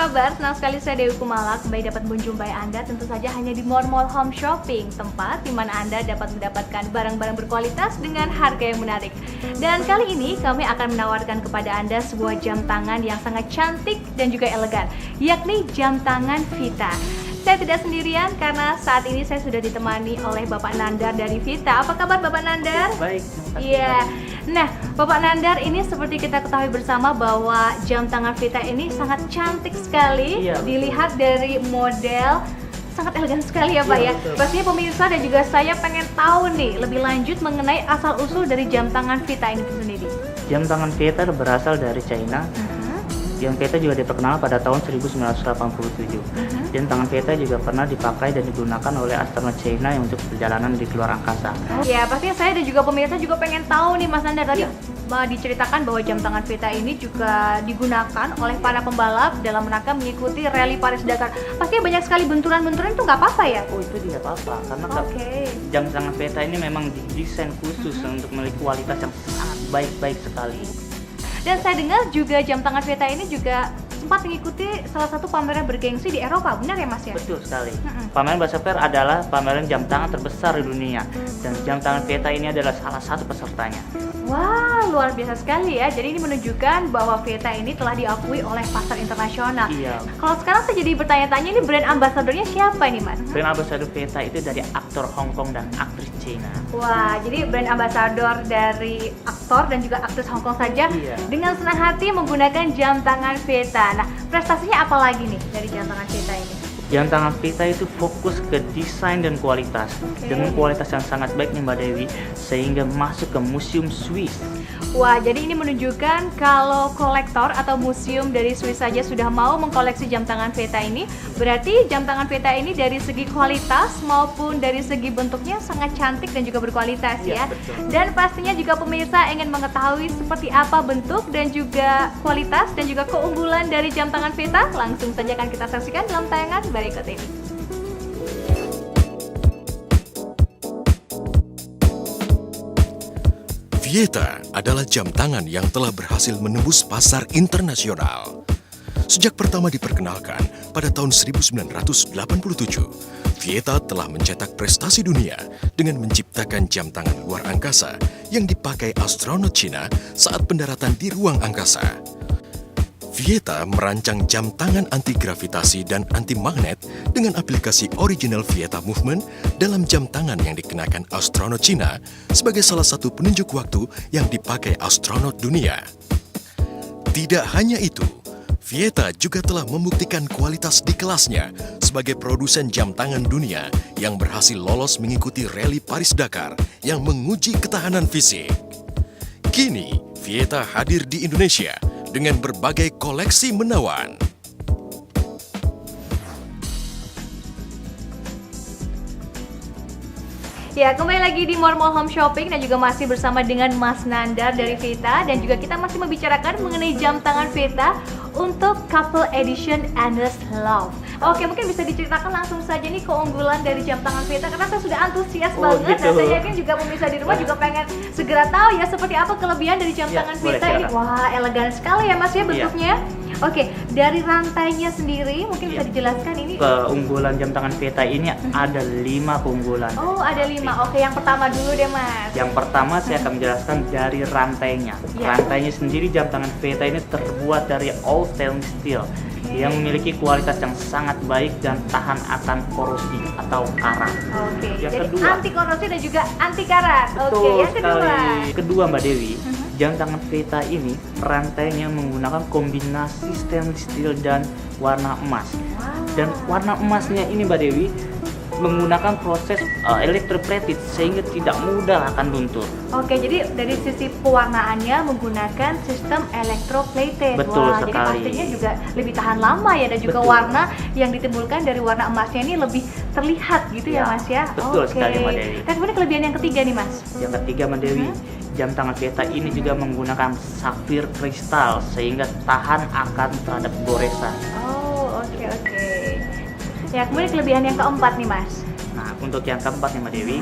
kabar? Senang sekali saya Dewi Kumala kembali dapat menjumpai Anda tentu saja hanya di Mall Home Shopping, tempat di mana Anda dapat mendapatkan barang-barang berkualitas dengan harga yang menarik. Dan kali ini kami akan menawarkan kepada Anda sebuah jam tangan yang sangat cantik dan juga elegan, yakni jam tangan Vita. Saya tidak sendirian karena saat ini saya sudah ditemani oleh Bapak Nandar dari Vita. Apa kabar Bapak Nandar? Baik. Iya. Nah, Bapak Nandar, ini seperti kita ketahui bersama bahwa jam tangan Vita ini sangat cantik sekali. Iya, dilihat dari model sangat elegan sekali ya Pak Iya, ya. betul. Pastinya pemirsa dan juga saya pengen tahu nih lebih lanjut mengenai asal-usul dari jam tangan Vita ini sendiri. Jam tangan Vita berasal dari China. Jam Vita juga diperkenalkan pada tahun 1987. Jam tangan Vita juga pernah dipakai dan digunakan oleh astronot China yang untuk perjalanan di luar angkasa. Ya, pastinya saya dan juga pemirsa juga pengen tahu nih Mas Nandar. Tadi Iya. diceritakan bahwa jam tangan Vita ini juga digunakan oleh para pembalap dalam rangka mengikuti rally Paris-Dakar. Pastinya banyak sekali benturan-benturan itu nggak apa-apa ya? Oh, itu tidak apa-apa karena Oke. jam tangan Vita ini memang didesain khusus untuk memiliki kualitas yang sangat baik-baik sekali. Dan saya dengar juga jam tangan Vita ini juga sempat mengikuti salah satu pameran bergengsi di Eropa, benar ya Mas ya? Betul sekali. Pameran Bahasa Fair adalah pameran jam tangan terbesar di dunia dan jam tangan Vita ini adalah salah satu pesertanya. Wah, luar biasa sekali ya. Jadi ini menunjukkan bahwa Vita ini telah diakui oleh pasar internasional. Iya. Kalau sekarang saya jadi bertanya-tanya, ini brand ambasadornya siapa ini Mas? Brand ambassador Vita itu dari aktor Hong Kong dan aktris China. Wah, jadi brand ambasador dari aktor dan juga aktris Hong Kong saja Iya. dengan senang hati menggunakan jam tangan Vita. Nah, prestasinya apa lagi nih dari jam tangan Vita ini? Jam tangan Vita itu fokus ke desain dan kualitas. Dengan kualitas yang sangat baik nih Mbak Dewi, sehingga masuk ke museum Swiss. Wah, jadi ini menunjukkan kalau kolektor atau museum dari Swiss saja sudah mau mengkoleksi jam tangan Vita ini, berarti jam tangan Vita ini dari segi kualitas maupun dari segi bentuknya sangat cantik dan juga berkualitas ya. Iya, betul. Dan pastinya juga pemirsa ingin mengetahui seperti apa bentuk dan juga kualitas dan juga keunggulan dari jam tangan Vita, langsung saja akan kita saksikan dalam tayangan berikut ini. Vieta adalah jam tangan yang telah berhasil menembus pasar internasional. Sejak pertama diperkenalkan pada tahun 1987, Vieta telah mencetak prestasi dunia dengan menciptakan jam tangan luar angkasa yang dipakai astronot Cina saat pendaratan di ruang angkasa. Vieta merancang jam tangan anti-gravitasi dan anti-magnet dengan aplikasi original Vieta Movement dalam jam tangan yang dikenakan astronot Cina sebagai salah satu penunjuk waktu yang dipakai astronot dunia. Tidak hanya itu, Vieta juga telah membuktikan kualitas di kelasnya sebagai produsen jam tangan dunia yang berhasil lolos mengikuti rally Paris-Dakar yang menguji ketahanan fisik. Kini, Vieta hadir di Indonesia dengan berbagai koleksi menawan. Ya, kembali lagi di Mall Home Shopping dan juga masih bersama dengan Mas Nandar dari Vita, dan juga kita masih membicarakan mengenai jam tangan Vita untuk couple edition Endless Love. Oke, mungkin bisa diceritakan langsung saja nih keunggulan dari jam tangan Vita, karena saya sudah antusias banget gitu. dan saya yakin juga pemirsa di rumah juga pengen segera tahu ya seperti apa kelebihan dari jam Ya, tangan boleh, Vita ini. silakan. Wah, elegan sekali ya Mas ya bentuknya. Oke, dari rantainya sendiri mungkin bisa Iya. dijelaskan ini. Keunggulan jam tangan Vita ini ada 5 keunggulan. Oh, ada 5. Oke, yang pertama dulu deh Mas. Yang pertama saya akan menjelaskan dari rantainya. Ya. Rantainya sendiri jam tangan Vita ini terbuat dari all stainless steel yang memiliki kualitas yang sangat baik dan tahan akan korosi atau karat. Oke, Yang jadi kedua. anti korosif dan juga anti karat. Oke, yang kedua. Kedua Mbak Dewi, jam tangan Vita ini rantainya menggunakan kombinasi stainless steel dan warna emas. Dan warna emasnya ini Mbak Dewi menggunakan proses electroplated sehingga tidak mudah akan luntur. Oke, jadi dari sisi pewarnaannya menggunakan sistem electroplated. Betul Wah, sekali. jadi pastinya juga lebih tahan lama ya, dan juga Betul. warna yang ditimbulkan dari warna emasnya ini lebih terlihat gitu ya, Ya, Mas ya. betul Oke. sekali, Mbak Dewi. Dan kemudian kelebihan yang ketiga nih, Mas. Yang ketiga Mbak Dewi, jam tangan Vita ini juga menggunakan safir kristal sehingga tahan akan terhadap goresan. Oh, oke oke. Ya, kemudian kelebihan yang keempat nih, Mas. Nah, untuk yang keempat nih Mbak Dewi,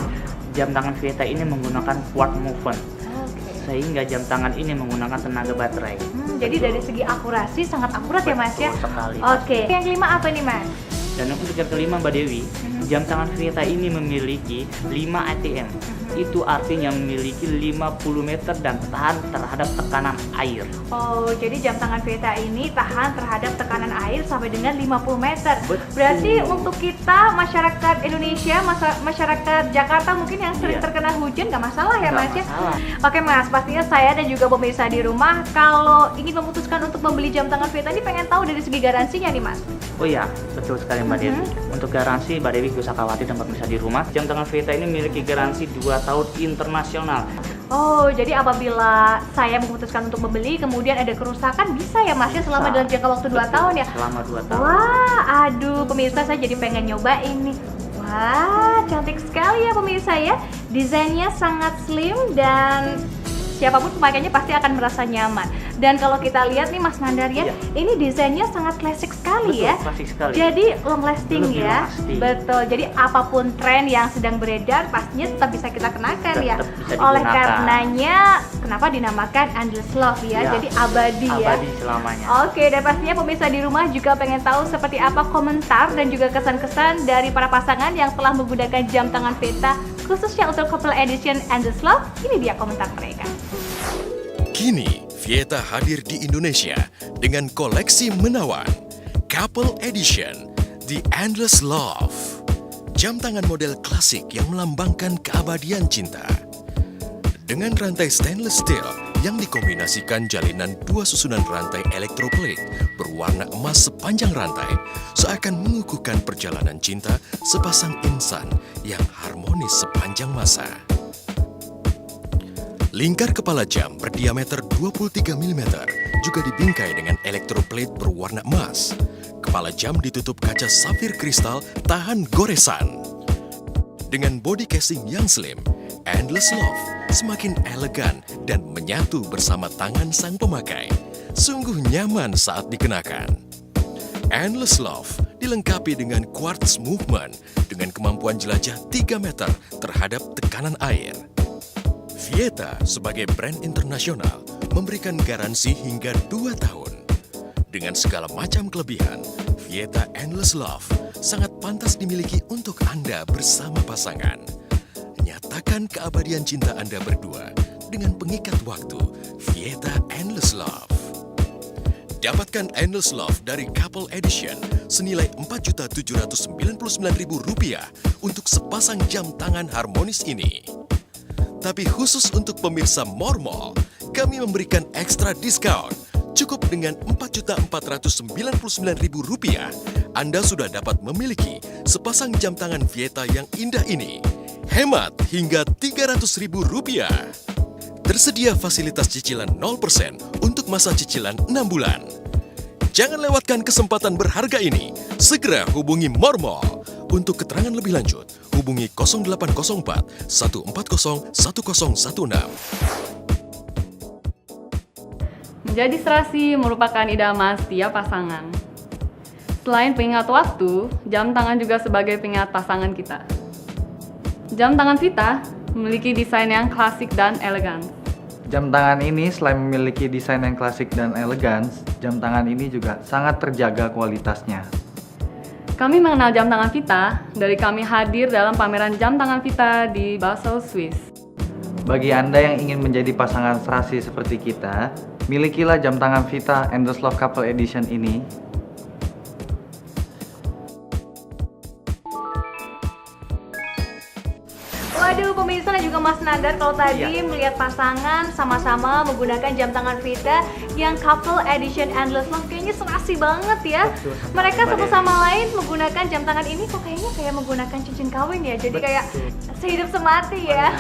jam tangan Vita ini menggunakan quartz movement. Oke. sehingga jam tangan ini menggunakan tenaga baterai. Jadi dari segi akurasi sangat akurat ya Mas ya. Betul sekali. Oke. Yang kelima apa nih Mas? Dan untuk yang kelima Mbak Dewi, jam tangan Vieta ini memiliki 5 ATM. Itu artinya memiliki 50 meter dan tahan terhadap tekanan air. Oh, jadi jam tangan Vieta ini tahan terhadap tekanan air sampai dengan 50 meter. Betul. Berarti untuk kita masyarakat Indonesia, masyarakat Jakarta mungkin yang sering Iya. terkena hujan nggak masalah ya Nggak Mas ya? masalah. Oke Mas, pastinya saya dan juga pemirsa di rumah kalau ingin memutuskan untuk membeli jam tangan Vieta ini pengen tahu dari segi garansinya nih Mas. Oh iya, betul sekali Mbak Dewi. Untuk garansi, Mbak Dewi gak usah khawatir dan pemirsa di rumah. Jam tangan Vieta ini memiliki garansi 2 tahun internasional. Oh, jadi apabila saya memutuskan untuk membeli kemudian ada kerusakan bisa ya Mas ya selama Bisa. dalam jangka waktu 2 Betul, tahun ya? Selama 2 tahun. Wah, aduh pemirsa saya jadi pengen nyobain nih. Wah, cantik sekali ya pemirsa ya. Desainnya sangat slim dan siapapun pemakainya pasti akan merasa nyaman. Dan kalau kita lihat nih Mas Nandar ya, Iya. ini desainnya sangat klasik sekali Betul, ya. klasik sekali. Jadi long lasting Lebih ya. long lasting. Betul. Jadi apapun tren yang sedang beredar pastinya tetap bisa kita kenakan ya. Tetap bisa Oleh digunakan. karenanya kenapa dinamakan Endless Love ya. Iya. Jadi abadi ya. Abadi selamanya. Oke, dan pastinya pemirsa di rumah juga pengen tahu seperti apa komentar dan juga kesan-kesan dari para pasangan yang telah menggunakan jam tangan Vieta khususnya untuk couple edition Endless Love. Ini dia komentar mereka. Kini, Vieta hadir di Indonesia dengan koleksi menawan. Couple Edition, The Endless Love. Jam tangan model klasik yang melambangkan keabadian cinta. Dengan rantai stainless steel yang dikombinasikan jalinan 2 susunan rantai elektroplate berwarna emas sepanjang rantai, seakan mengukuhkan perjalanan cinta sepasang insan yang harmonis sepanjang masa. Lingkar kepala jam berdiameter 23 mm juga dibingkai dengan elektroplate berwarna emas. Kepala jam ditutup kaca safir kristal tahan goresan. Dengan body casing yang slim, Endless Love semakin elegan dan menyatu bersama tangan sang pemakai. Sungguh nyaman saat dikenakan. Endless Love dilengkapi dengan quartz movement dengan kemampuan jelajah 3 meter terhadap tekanan air. Vieta sebagai brand internasional memberikan garansi hingga 2 tahun. Dengan segala macam kelebihan, Vieta Endless Love sangat pantas dimiliki untuk Anda bersama pasangan. Nyatakan keabadian cinta Anda berdua dengan pengikat waktu Vieta Endless Love. Dapatkan Endless Love dari Couple Edition senilai Rp4.799.000 untuk sepasang jam tangan harmonis ini. Tapi khusus untuk pemirsa Mormol, kami memberikan ekstra diskon. Cukup dengan Rp4.499.000, Anda sudah dapat memiliki sepasang jam tangan Vieta yang indah ini. Hemat hingga Rp300.000. Tersedia fasilitas cicilan 0% untuk masa cicilan 6 bulan. Jangan lewatkan kesempatan berharga ini. Segera hubungi Mormol. Untuk keterangan lebih lanjut, hubungi 0804 140 1016. Menjadi serasi merupakan idaman setiap pasangan. Selain pengingat waktu, jam tangan juga sebagai pengingat pasangan kita. Jam tangan Vieta memiliki desain yang klasik dan elegan. Jam tangan ini selain memiliki desain yang klasik dan elegan, jam tangan ini juga sangat terjaga kualitasnya. Kami mengenal jam tangan Vieta dari kami hadir dalam pameran jam tangan Vieta di Basel, Swiss. Bagi Anda yang ingin menjadi pasangan serasi seperti kita, milikilah jam tangan Vieta Endless Love Couple Edition ini. Waduh pemirsa dan juga Mas Nandar, kalau tadi Iya. melihat pasangan sama-sama menggunakan jam tangan Vieta yang couple edition Endless Love, kayaknya serasi banget ya. Betul sekali, Mereka Mbak satu Dewi. sama lain menggunakan jam tangan ini kok kayaknya kayak menggunakan cincin kawin ya. Jadi kayak sehidup semati ya.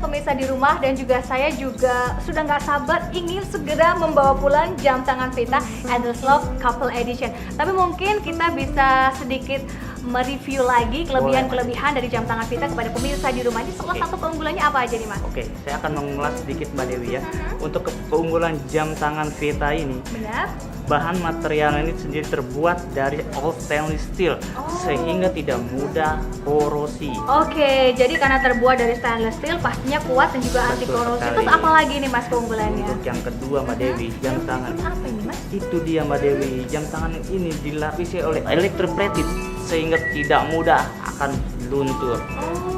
Pemirsa di rumah dan juga saya juga sudah nggak sabar ingin segera membawa pulang jam tangan Vieta Endless Love Couple Edition. Tapi mungkin kita bisa sedikit mereview lagi kelebihan-kelebihan dari jam tangan Vita kepada pemirsa di rumah. Ini salah satu keunggulannya apa aja nih Mas? Oke, saya akan mengulas sedikit Mbak Dewi ya. Untuk keunggulan jam tangan Vita ini, Benar? bahan material ini sendiri terbuat dari all stainless steel, sehingga tidak mudah korosi. Oke, jadi karena terbuat dari stainless steel pastinya kuat dan juga anti Betul korosi. sekali. Terus apa lagi nih Mas keunggulannya? Untuk yang kedua Mbak Dewi, jam tangan Apa ini Mas? itu dia Mbak Dewi, jam tangan ini dilapisi oleh electroplated sehingga tidak mudah akan luntur.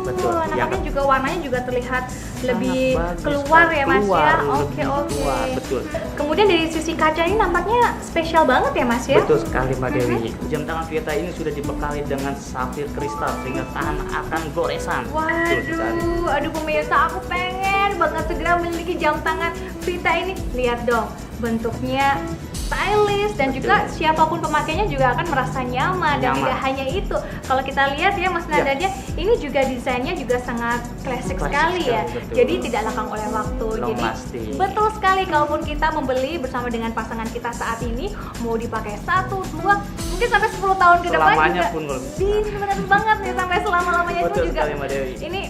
Betul. Nah, Ya, tapi kan? juga warnanya juga terlihat lebih bagus, keluar ya Mas keluar, ya. lebih Oke, oke. keluar, betul. Kemudian dari sisi kaca ini nampaknya spesial banget ya Mas ya. Betul sekali Mbak Dewi. Jam tangan Vita ini sudah dibekali dengan safir kristal sehingga tahan akan goresan. Betul sekali. Waduh, aduh pemirsa, aku pengen banget segera memiliki jam tangan Vita ini. Lihat dong, bentuknya stylish dan Betul. juga siapapun pemakainya juga akan merasa nyaman. Dan Nyaman. tidak hanya itu, kalau kita lihat ya Mas Ya. Nadia, ini juga desainnya juga sangat klasik Klasik sekali ya. sekali, betul. Jadi tidak lekang oleh waktu. Long Jadi lasting. betul sekali, kalaupun kita membeli bersama dengan pasangan kita saat ini, mau dipakai 1, 2, mungkin sampai 10 tahun ke depan Selamanya juga pun kalau bisa. bener banget nih, sampai selama-lamanya itu Betul juga. sekali Mbak Dewi. Ini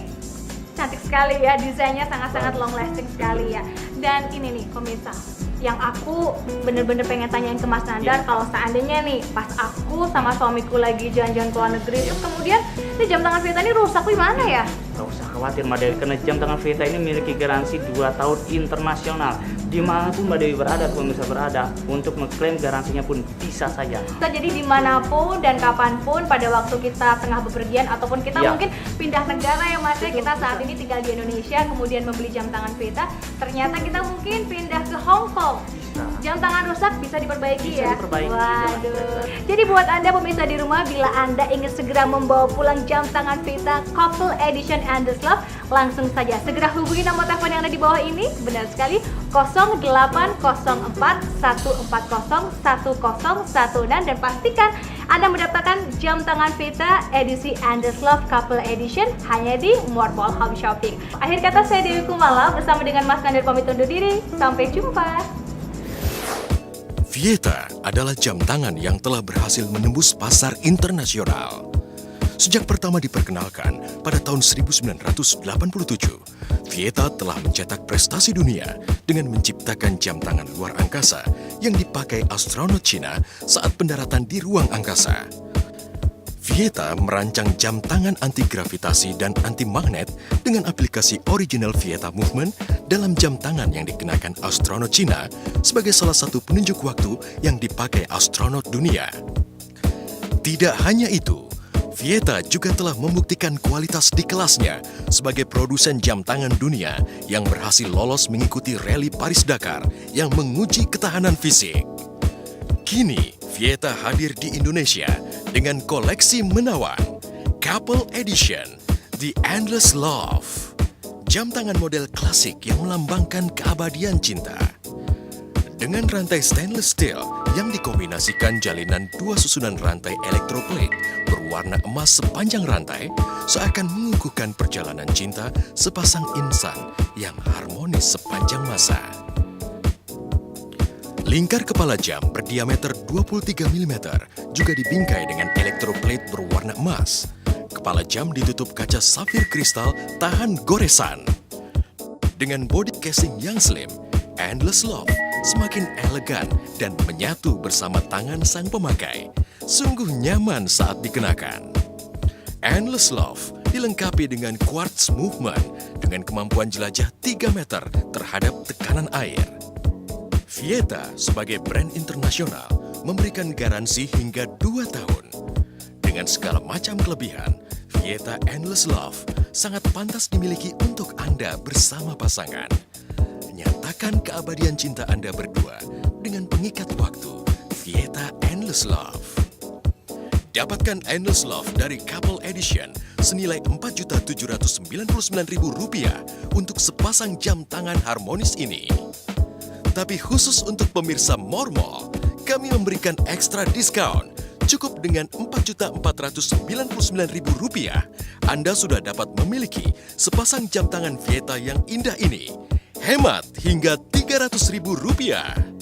cantik sekali ya, desainnya sangat-sangat long lasting sekali ya. Dan ini nih pemirsa, yang aku bener-bener pengen tanyain ke Mas Nandar, Iya. kalau seandainya nih pas aku sama suamiku lagi jalan-jalan ke luar negeri, terus kemudian ini jam tangan Vita ini rusak, gimana ya? Gak usah khawatir Mbak Dewi, karena jam tangan Vita ini memiliki garansi 2 tahun internasional. Dimanapun Mbak Dewi berada, pemirsa berada, untuk mengklaim garansinya pun bisa saja. Bisa jadi dimanapun dan kapanpun pada waktu kita tengah bepergian ataupun kita Ya. mungkin pindah negara ya Mas ya, Betul, kita saat ini tinggal di Indonesia kemudian membeli jam tangan Vita, ternyata kita mungkin pindah ke Hong Kong. Bisa. Jam tangan rusak bisa diperbaiki Bisa ya. diperbaiki, Waduh. jangan. Jadi buat Anda pemirsa di rumah, bila Anda ingin segera membawa pulang jam tangan Vita Couple Edition Endless Love, langsung saja segera hubungi nomor telepon yang ada di bawah ini. Benar sekali, 0804-140-101 dan pastikan Anda mendapatkan jam tangan Vita edisi Endless Love Couple Edition hanya di Mormol Home Shopping. Akhir kata, saya Dewi Kumala bersama dengan Mas Nandar pamit undur diri. Sampai jumpa. Vieta adalah jam tangan yang telah berhasil menembus pasar internasional. Sejak pertama diperkenalkan pada tahun 1987, Vieta telah mencetak prestasi dunia dengan menciptakan jam tangan luar angkasa yang dipakai astronot Cina saat pendaratan di ruang angkasa. Vieta merancang jam tangan anti gravitasi dan anti magnet dengan aplikasi original Vieta Movement dalam jam tangan yang dikenakan astronot Cina sebagai salah satu penunjuk waktu yang dipakai astronot dunia. Tidak hanya itu, Vieta juga telah membuktikan kualitas di kelasnya sebagai produsen jam tangan dunia yang berhasil lolos mengikuti rally Paris-Dakar yang menguji ketahanan fisik. Kini, Vieta hadir di Indonesia dengan koleksi menawan, Couple Edition, The Endless Love. Jam tangan model klasik yang melambangkan keabadian cinta. Dengan rantai stainless steel yang dikombinasikan jalinan 2 susunan rantai electroplate berwarna emas sepanjang rantai, seakan mengukuhkan perjalanan cinta sepasang insan yang harmonis sepanjang masa. Lingkar kepala jam berdiameter 23 mm juga dibingkai dengan electroplate berwarna emas. Kepala jam ditutup kaca safir kristal tahan goresan. Dengan body casing yang slim, Endless Love semakin elegan dan menyatu bersama tangan sang pemakai. Sungguh nyaman saat dikenakan. Endless Love dilengkapi dengan quartz movement dengan kemampuan jelajah 3 meter terhadap tekanan air. Vieta sebagai brand internasional memberikan garansi hingga 2 tahun. Dengan segala macam kelebihan, Vieta Endless Love sangat pantas dimiliki untuk Anda bersama pasangan. Nyatakan keabadian cinta Anda berdua dengan pengikat waktu Vieta Endless Love. Dapatkan Endless Love dari Couple Edition senilai Rp4.799.000 untuk sepasang jam tangan harmonis ini. Tapi khusus untuk pemirsa Mormol, kami memberikan ekstra diskon. Cukup dengan Rp4.499.000, Anda sudah dapat memiliki sepasang jam tangan Vieta yang indah ini. Hemat hingga Rp300.000.